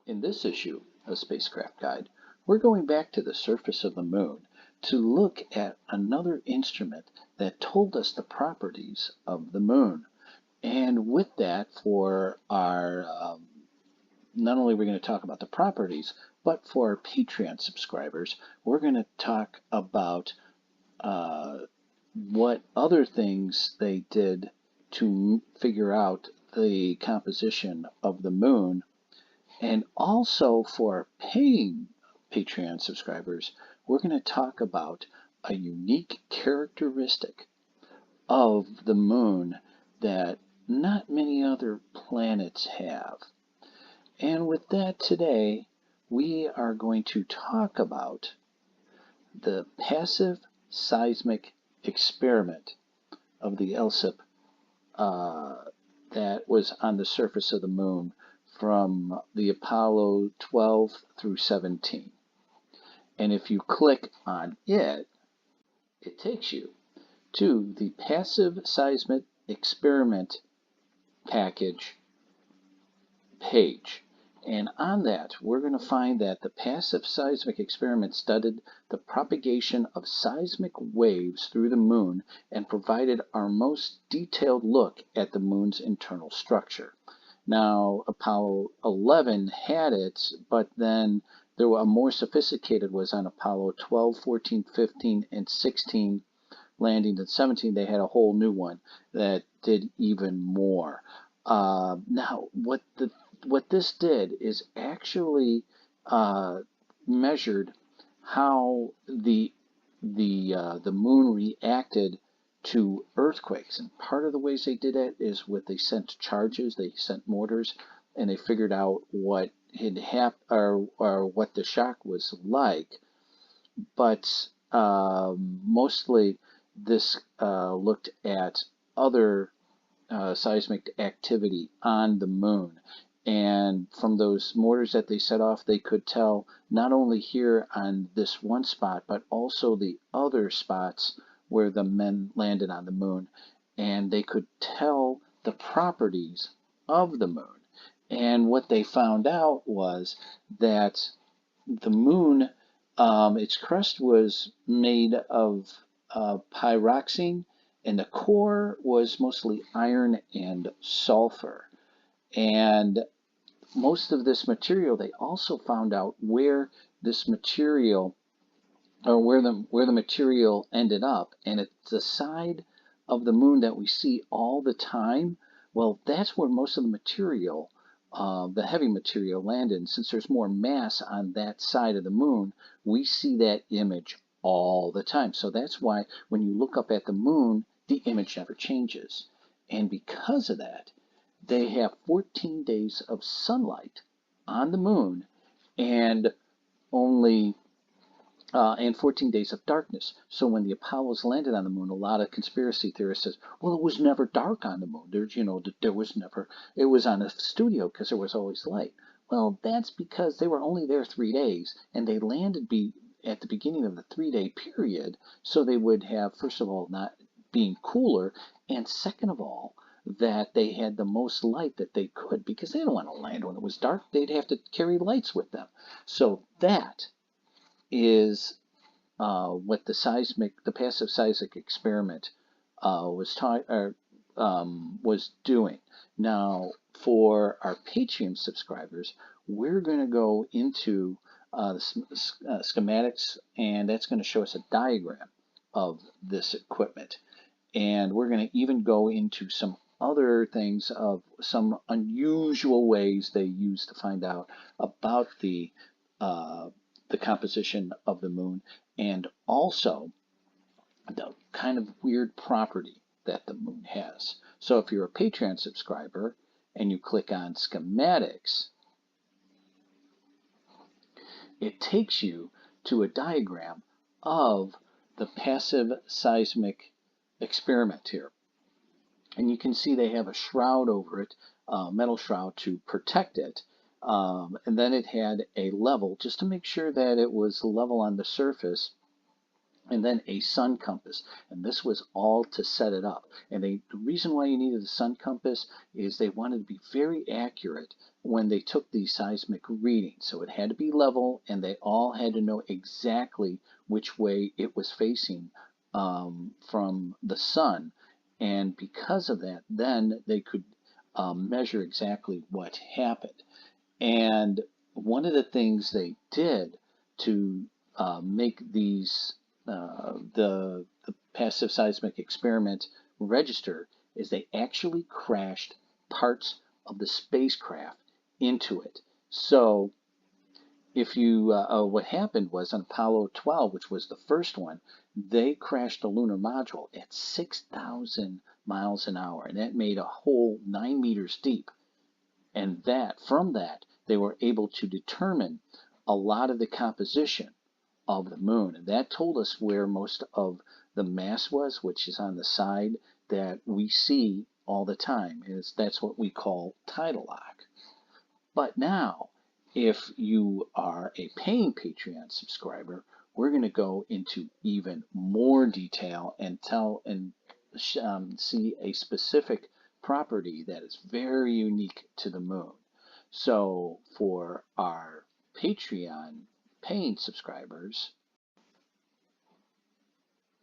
In this issue of Spacecraft Guide, we're going back to the surface of the moon to look at another instrument that told us the properties of the moon. And with that, for our, not only are we going to talk about the properties, but for our Patreon subscribers, we're going to talk about uh, what other things they did to figure out the composition of the moon. And also for paying Patreon subscribers, we're going to talk about a unique characteristic of the moon that not many other planets have. And with that today, we are going to talk about the passive seismic experiment of the LSIP that was on the surface of the moon from the Apollo 12 through 17. And if you click on it, it takes you to the passive seismic experiment package page. And on that, we're going to find that the passive seismic experiment studied the propagation of seismic waves through the moon and provided our most detailed look at the moon's internal structure. Now, Apollo 11 had it, but then there were a more sophisticated was on Apollo 12, 14, 15, and 16 landings. In 17, they had a whole new one that did even more. Now, what this did is actually measured how the moon reacted to earthquakes, and part of the ways they did it is they sent charges, they sent mortars, and they figured out what had happened or what the shock was like. But mostly this looked at other seismic activity on the moon. And from those mortars that they set off, they could tell not only here on this one spot, but also the other spots where the men landed on the moon. And they could tell the properties of the moon. And what they found out was that the moon, its crust was made of pyroxene, and the core was mostly iron and sulfur. And most of this material, they also found out where this material, or where the material ended up, and it's the side of the moon that we see all the time. Well, that's where most of the material, the heavy material, landed. And since there's more mass on that side of the moon, we see that image all the time. So that's why when you look up at the moon, the image never changes. And because of that, they have 14 days of sunlight on the moon and only and 14 days of darkness. So when the Apollos landed on the moon, a lot of conspiracy theorists says, well, it was never dark on the moon. There was never, it was on a studio because there was always light. Well, that's because they were only there 3 days, and they landed at the beginning of the 3-day period, so they would have, first of all, not being cooler, and second of all, that they had the most light that they could, because they don't want to land when it was dark. They'd have to carry lights with them. So that is what the passive seismic experiment was doing. Now, for our Patreon subscribers, we're going to go into the schematics, and that's going to show us a diagram of this equipment. And we're going to even go into some other things of some unusual ways they use to find out about the composition of the moon, and also the kind of weird property that the moon has. So if you're a Patreon subscriber and you click on schematics, it takes you to a diagram of the passive seismic experiment here. And you can see they have a shroud over it, a metal shroud to protect it. And then it had a level, just to make sure that it was level on the surface. and then a sun compass. And this was all to set it up. And the reason why you needed a sun compass is they wanted to be very accurate when they took these seismic readings. So it had to be level, and they all had to know exactly which way it was facing from the sun. And because of that, then they could measure exactly what happened. And one of the things they did to make the passive seismic experiment register is they actually crashed parts of the spacecraft into it. So if you what happened was on Apollo 12, which was the first one, they crashed the lunar module at 6,000 miles an hour, and that made a hole 9 meters deep. And that from that they were able to determine a lot of the composition of the moon. And that told us where most of the mass was, which is on the side that we see all the time. That's what we call tidal lock. But now, if you are a paying Patreon subscriber, we're going to go into even more detail and see a specific property that is very unique to the moon. So for our Patreon paying subscribers,